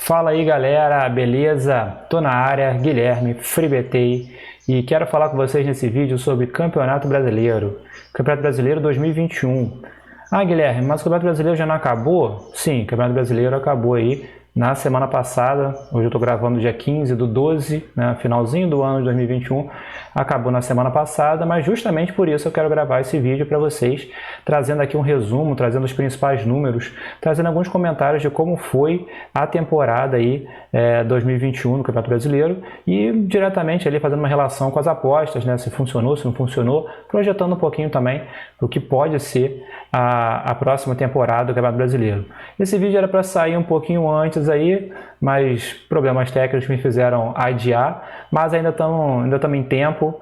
Fala aí galera, beleza? Tô na área, Guilherme, FreeBT, e quero falar com vocês nesse vídeo sobre Campeonato Brasileiro. Campeonato Brasileiro 2021. Ah, Guilherme, mas o Campeonato Brasileiro já não acabou? Sim, o Campeonato Brasileiro acabou aí na semana passada. Hoje eu tô gravando dia 15 do 12, né, finalzinho do ano de 2021. Acabou na semana passada, mas justamente por isso eu quero gravar esse vídeo para vocês, trazendo aqui um resumo, trazendo os principais números, trazendo alguns comentários de como foi a temporada aí 2021 no Campeonato Brasileiro e diretamente ali fazendo uma relação com as apostas, né, se funcionou, se não funcionou, projetando um pouquinho também o que pode ser a próxima temporada do Campeonato Brasileiro. Esse vídeo era para sair um pouquinho antes aí, mas problemas técnicos me fizeram adiar, mas ainda estamos em tempo.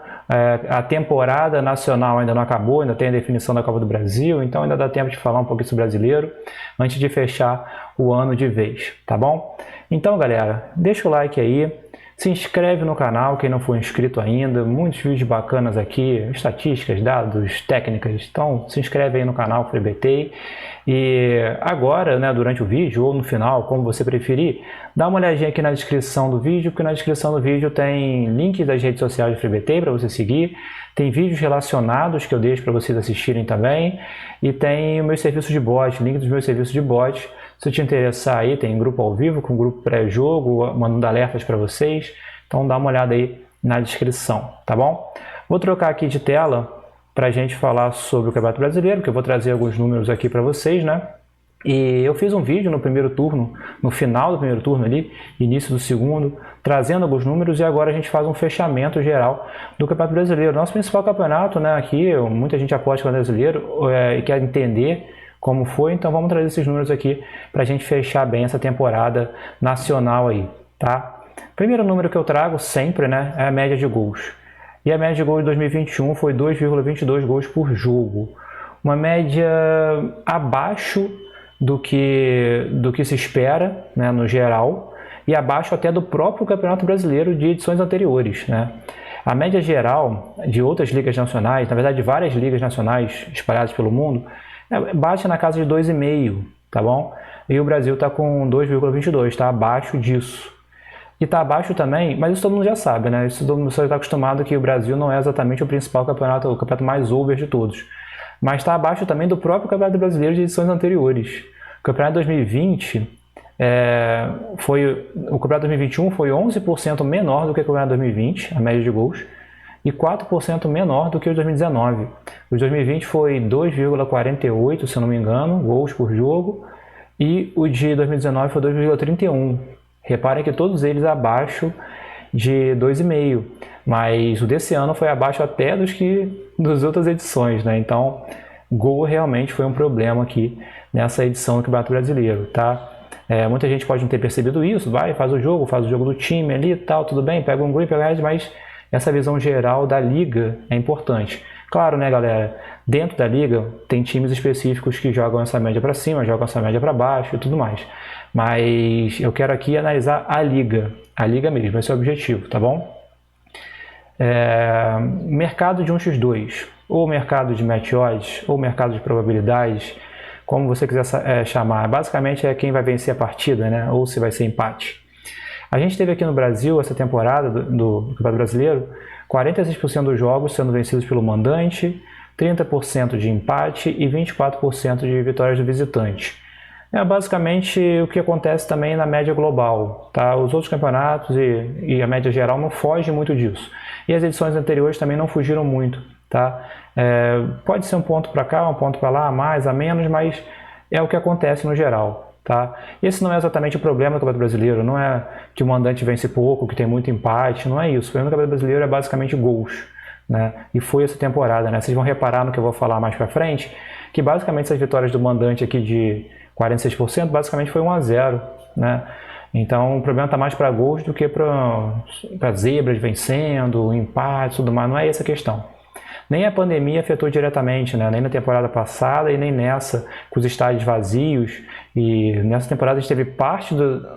A temporada nacional ainda não acabou, ainda tem a definição da Copa do Brasil, então ainda dá tempo de falar um pouquinho sobre o brasileiro antes de fechar o ano de vez, tá bom? Então galera, deixa o like aí, se inscreve no canal quem não for inscrito ainda, muitos vídeos bacanas aqui, estatísticas, dados, técnicas, então se inscreve aí no canal FreeBT. E agora, né, durante o vídeo ou no final, como você preferir, dá uma olhadinha aqui na descrição do vídeo, porque na descrição do vídeo tem link das redes sociais do FreeBT para você seguir, tem vídeos relacionados que eu deixo para vocês assistirem também, e tem o meu serviço de bot, link dos meus serviços de bot. Se te interessar aí, tem grupo ao vivo com grupo pré-jogo, mandando alertas para vocês, então dá uma olhada aí na descrição, tá bom? Vou trocar aqui de tela para a gente falar sobre o Campeonato Brasileiro, que eu vou trazer alguns números aqui para vocês, né? E eu fiz um vídeo no primeiro turno, no final do primeiro turno ali, início do segundo, trazendo alguns números, e agora a gente faz um fechamento geral do Campeonato Brasileiro. Nosso principal campeonato, né? Aqui, muita gente aposta no brasileiro e quer entender como foi, então vamos trazer esses números aqui para a gente fechar bem essa temporada nacional aí, tá? Primeiro número que eu trago sempre, né, é a média de gols. E a média de gols de 2021 foi 2,22 gols por jogo. Uma média abaixo do que se espera, né, no geral, e abaixo até do próprio Campeonato Brasileiro de edições anteriores, né? A média geral de outras ligas nacionais, na verdade de várias ligas nacionais espalhadas pelo mundo, bate na casa de 2,5, tá bom? E o Brasil está com 2,22, está abaixo disso. E está abaixo também, mas isso todo mundo já sabe, né? Isso todo mundo já está acostumado que o Brasil não é exatamente o principal campeonato, o campeonato mais over de todos. Mas está abaixo também do próprio Campeonato Brasileiro de edições anteriores. O Campeonato 2020 o Campeonato 2021 foi 11% menor do que o Campeonato 2020, a média de gols, e 4% menor do que o de 2019. O de 2020 foi 2,48, se eu não me engano, gols por jogo, e o de 2019 foi 2,31. Reparem que todos eles abaixo de 2,5, mas o desse ano foi abaixo até das outras edições, né? Então, gol realmente foi um problema aqui nessa edição do Campeonato Brasileiro, tá? Muita gente pode não ter percebido isso, faz o jogo do time ali e tal, tudo bem, pega um gol e pega mais, mas essa visão geral da liga é importante. Claro, né, galera? Dentro da liga tem times específicos que jogam essa média para cima, jogam essa média para baixo e tudo mais. Mas eu quero aqui analisar a liga mesmo, esse é o objetivo, tá bom? Mercado de 1x2, ou mercado de match odds, ou mercado de probabilidades, como você quiser chamar. Basicamente é quem vai vencer a partida, né? Ou se vai ser empate. A gente teve aqui no Brasil, essa temporada do Campeonato Brasileiro, 46% dos jogos sendo vencidos pelo mandante, 30% de empate e 24% de vitórias do visitante. É basicamente o que acontece também na média global, tá? Os outros campeonatos e a média geral não fogem muito disso. E as edições anteriores também não fugiram muito, tá? Pode ser um ponto para cá, um ponto para lá, a mais, a menos, mas é o que acontece no geral. Tá? Esse não é exatamente o problema do Campeonato Brasileiro, não é que o mandante vence pouco, que tem muito empate, não é isso. O problema do Campeonato Brasileiro é basicamente gols, né? E foi essa temporada, né? Vocês vão reparar no que eu vou falar mais pra frente, que basicamente essas vitórias do mandante aqui de 46%, basicamente foi 1-0, né? Então o problema está mais para gols do que para zebras vencendo, empate, tudo mais, não é essa a questão. Nem a pandemia afetou diretamente, né? Nem na temporada passada e nem nessa, com os estádios vazios. E nessa temporada a gente teve parte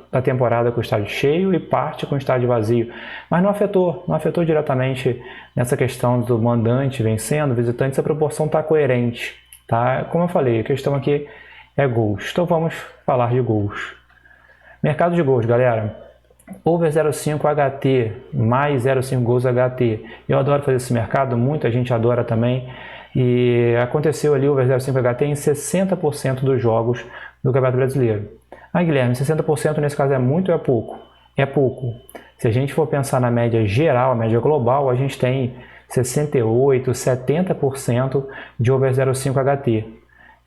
da temporada com o estádio cheio e parte com o estádio vazio. Mas não afetou diretamente nessa questão do mandante vencendo, visitante, essa proporção está coerente, tá? Como eu falei, a questão aqui é gols. Então vamos falar de gols. Mercado de gols, galera. Over 0,5 HT, mais 0,5 gols HT. Eu adoro fazer esse mercado, muita gente adora também. E aconteceu ali over 0,5 HT em 60% dos jogos do Campeonato Brasileiro. Ah, Guilherme, 60% nesse caso é muito ou é pouco? É pouco. Se a gente for pensar na média geral, a média global, a gente tem 68%, 70% de over 0,5 HT.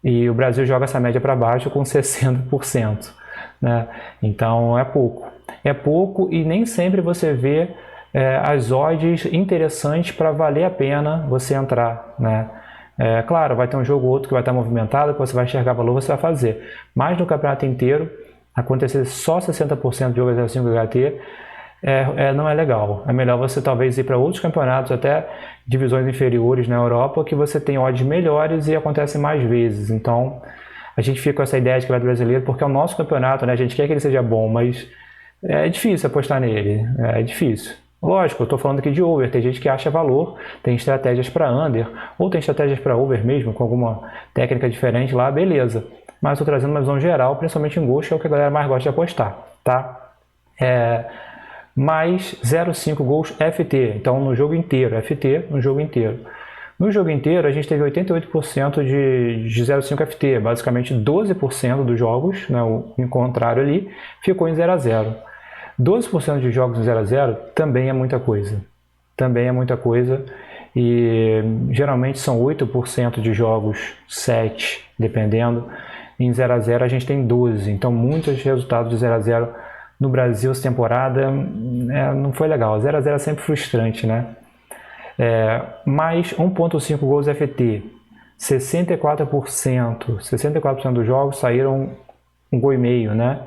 E o Brasil joga essa média para baixo com 60%. Né? Então é pouco. É pouco e nem sempre você vê as odds interessantes para valer a pena você entrar. Né? Claro, vai ter um jogo ou outro que vai estar movimentado, que você vai enxergar valor, você vai fazer. Mas no campeonato inteiro, acontecer só 60% de over 0,5 HT não é legal. É melhor você talvez ir para outros campeonatos, até divisões inferiores na Europa, que você tem odds melhores e acontece mais vezes. Então, a gente fica com essa ideia de campeonato brasileiro porque é o nosso campeonato, né? A gente quer que ele seja bom, mas é difícil apostar nele, é difícil. Lógico, eu estou falando aqui de over, tem gente que acha valor, tem estratégias para under, ou tem estratégias para over mesmo, com alguma técnica diferente lá, beleza. Mas estou trazendo uma visão geral, principalmente em gols, que é o que a galera mais gosta de apostar, tá? Mais 0,5 gols FT, então no jogo inteiro, FT no jogo inteiro. No jogo inteiro, a gente teve 88% de 0,5 FT, basicamente 12% dos jogos, né, o contrário ali, ficou em 0 a 0. 12% de jogos em 0 a 0 também é muita coisa. Também é muita coisa. E geralmente são 8% de jogos, 7, dependendo. Em 0 a 0 a gente tem 12. Então muitos resultados de 0 a 0 no Brasil essa temporada não foi legal. 0 a 0 é sempre frustrante, né? Mais 1,5 gols FT. 64% dos jogos saíram um gol e meio, né?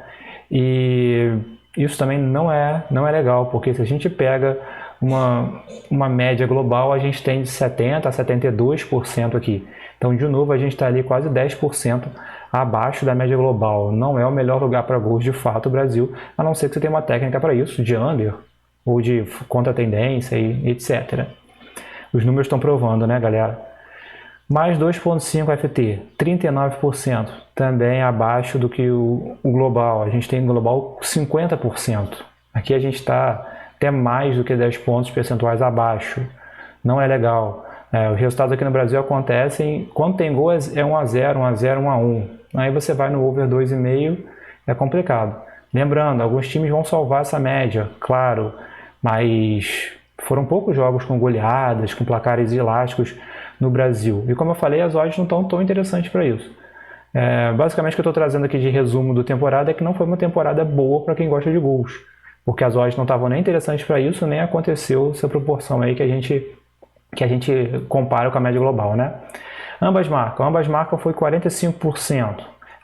E isso também não é legal, porque se a gente pega uma média global, a gente tem de 70% a 72% aqui. Então, de novo, a gente está ali quase 10% abaixo da média global. Não é o melhor lugar para gols, de fato, o Brasil, a não ser que você tenha uma técnica para isso, de under, ou de contra-tendência e etc. Os números estão provando, né, galera? Mais 2,5 FT, 39%, também abaixo do que o global. A gente tem global 50%. Aqui a gente está até mais do que 10 pontos percentuais abaixo. Não é legal. Os resultados aqui no Brasil acontecem quando tem gol é 1 a 0, 1 a 0, 1 a 1. Aí você vai no over 2,5, é complicado. Lembrando, alguns times vão salvar essa média, claro, mas foram poucos jogos com goleadas, com placares elásticos no Brasil. E como eu falei, as odds não estão tão interessantes para isso. Basicamente o que eu estou trazendo aqui de resumo da temporada é que não foi uma temporada boa para quem gosta de gols. Porque as odds não estavam nem interessantes para isso, nem aconteceu essa proporção aí que a gente compara com a média global, né? Ambas marcam foi 45%.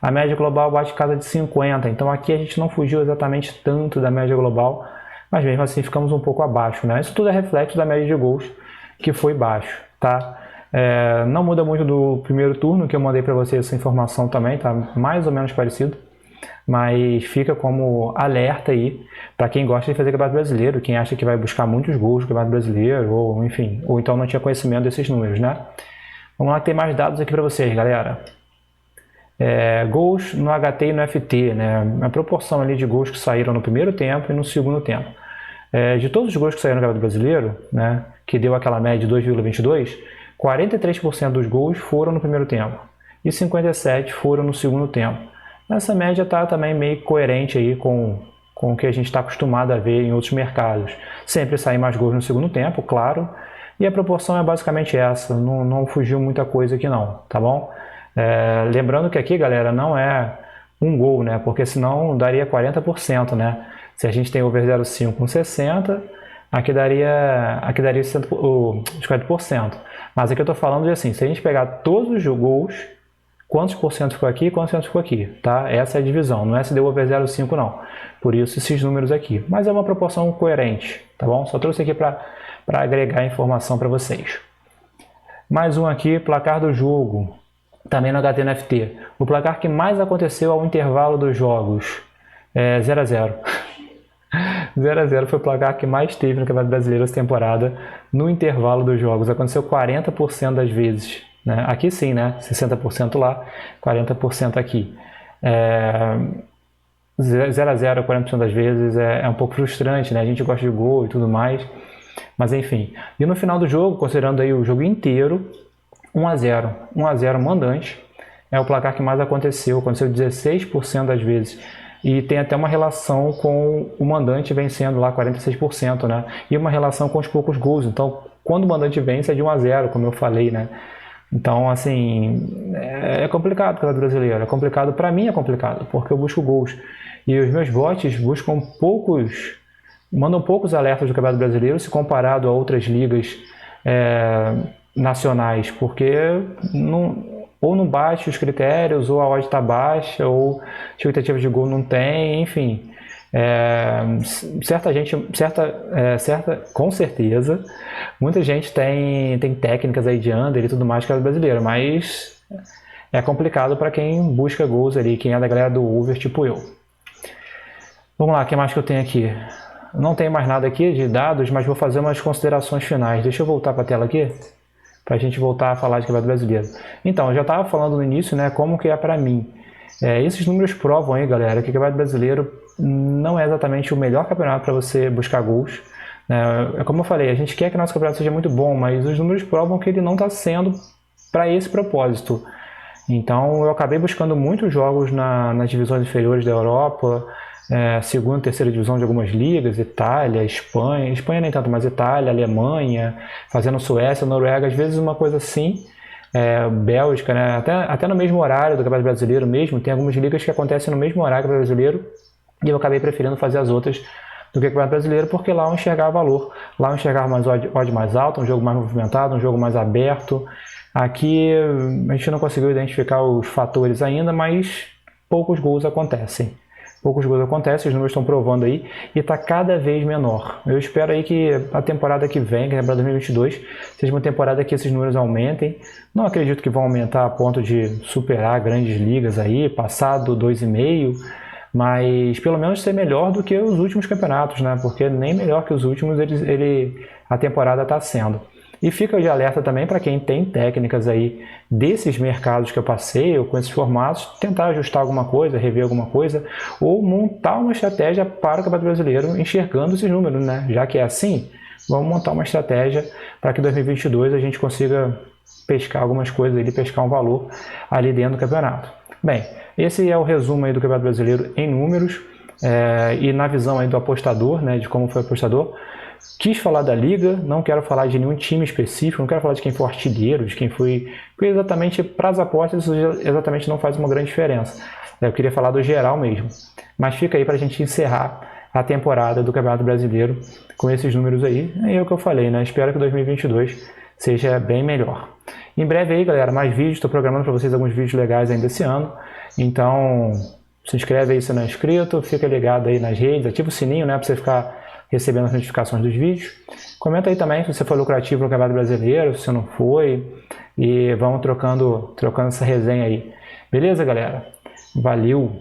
A média global bate casa de 50%. Então aqui a gente não fugiu exatamente tanto da média global, mas mesmo assim ficamos um pouco abaixo, né? Isso tudo é reflexo da média de gols, que foi baixo, tá? Não muda muito do primeiro turno, que eu mandei para vocês essa informação também, tá mais ou menos parecido, mas fica como alerta aí para quem gosta de fazer campeonato brasileiro, quem acha que vai buscar muitos gols no campeonato brasileiro, ou enfim, ou então não tinha conhecimento desses números, né? Vamos lá que tem mais dados aqui para vocês, galera. Gols no HT e no FT, né? A proporção ali de gols que saíram no primeiro tempo e no segundo tempo. De todos os gols que saíram no Campeonato Brasileiro, né, que deu aquela média de 2,22, 43% dos gols foram no primeiro tempo e 57% foram no segundo tempo. Essa média está também meio coerente aí com o que a gente está acostumado a ver em outros mercados. Sempre saem mais gols no segundo tempo, claro, e a proporção é basicamente essa, não fugiu muita coisa aqui não, tá bom? Lembrando que aqui, galera, não é um gol, né? Porque senão daria 40%, né? Se a gente tem over 0,5 com 60%, aqui daria 50%. Mas aqui eu estou falando de assim, se a gente pegar todos os gols, quantos por cento ficou aqui e quantos por cento ficou aqui, tá? Essa é a divisão, não é se deu over 0,5 não. Por isso esses números aqui. Mas é uma proporção coerente, tá bom? Só trouxe aqui para agregar informação para vocês. Mais um aqui, placar do jogo. Também no HT e no FT. O placar que mais aconteceu ao intervalo dos jogos é 0 a 0. 0 a 0 foi o placar que mais teve no Campeonato Brasileiro essa temporada no intervalo dos jogos. Aconteceu 40% das vezes. Né? Aqui sim, né? 60% lá, 40% aqui. 0 a 0 40% das vezes é um pouco frustrante, né? A gente gosta de gol e tudo mais, mas enfim. E no final do jogo, considerando aí o jogo inteiro, 1 a 0, 1 a 0 mandante, é o placar que mais aconteceu 16% das vezes. E tem até uma relação com o mandante vencendo lá 46%, né? E uma relação com os poucos gols. Então, quando o mandante vence é de 1 a 0, como eu falei, né? Então, assim, é complicado o Campeonato Brasileiro. É complicado, para mim é complicado, porque eu busco gols. E os meus bots mandam poucos alertas do Campeonato Brasileiro se comparado a outras ligas nacionais, porque ou não bate os critérios, ou a odd está baixa, ou expectativa de gol não tem, enfim. Com certeza, muita gente tem técnicas aí de under e tudo mais que é brasileiro, mas é complicado para quem busca gols ali, quem é da galera do over, tipo eu. Vamos lá, o que mais que eu tenho aqui? Não tenho mais nada aqui de dados, mas vou fazer umas considerações finais. Deixa eu voltar para a tela aqui, para a gente voltar a falar de Campeonato Brasileiro. Então, eu já estava falando no início, né, como que é para mim. Esses números provam aí, galera, que o Campeonato Brasileiro não é exatamente o melhor campeonato para você buscar gols. Como eu falei, a gente quer que o nosso campeonato seja muito bom, mas os números provam que ele não está sendo para esse propósito. Então, eu acabei buscando muitos jogos nas divisões inferiores da Europa, segunda e terceira divisão de algumas ligas, Itália, Espanha nem tanto, mas Itália, Alemanha, fazendo Suécia, Noruega, às vezes uma coisa assim, Bélgica, né? Até no mesmo horário do Campeonato Brasileiro mesmo, tem algumas ligas que acontecem no mesmo horário do Campeonato Brasileiro, e eu acabei preferindo fazer as outras do que o Campeonato Brasileiro, porque lá eu enxergava valor, lá eu enxergava mais odd mais alto, um jogo mais movimentado, um jogo mais aberto. Aqui a gente não conseguiu identificar os fatores ainda, mas poucos gols acontecem. Poucos gols acontecem, os números estão provando aí, e está cada vez menor. Eu espero aí que a temporada que vem, que é para 2022, seja uma temporada que esses números aumentem. Não acredito que vão aumentar a ponto de superar grandes ligas aí, passar do 2,5, mas pelo menos ser melhor do que os últimos campeonatos, né? Porque nem melhor que os últimos a temporada está sendo. E fica de alerta também para quem tem técnicas aí desses mercados que eu passei, ou com esses formatos, tentar ajustar alguma coisa, rever alguma coisa, ou montar uma estratégia para o Campeonato Brasileiro enxergando esses números, né? Já que é assim, vamos montar uma estratégia para que em 2022 a gente consiga pescar algumas coisas ali, pescar um valor ali dentro do campeonato. Bem, esse é o resumo aí do Campeonato Brasileiro em números e na visão aí do apostador, né, de como foi o apostador. Quis falar da liga, não quero falar de nenhum time específico, não quero falar de quem foi artilheiro, de quem foi... Porque exatamente para as apostas isso exatamente não faz uma grande diferença. Eu queria falar do geral mesmo. Mas fica aí para a gente encerrar a temporada do Campeonato Brasileiro com esses números aí. É o que eu falei, né? Espero que 2022 seja bem melhor. Em breve aí, galera, mais vídeos. Estou programando para vocês alguns vídeos legais ainda esse ano. Então, se inscreve aí se não é inscrito, fica ligado aí nas redes, ativa o sininho, né, para você ficar recebendo as notificações dos vídeos. Comenta aí também se você foi lucrativo no Campeonato Brasileiro, se você não foi. E vamos trocando essa resenha aí. Beleza, galera? Valeu!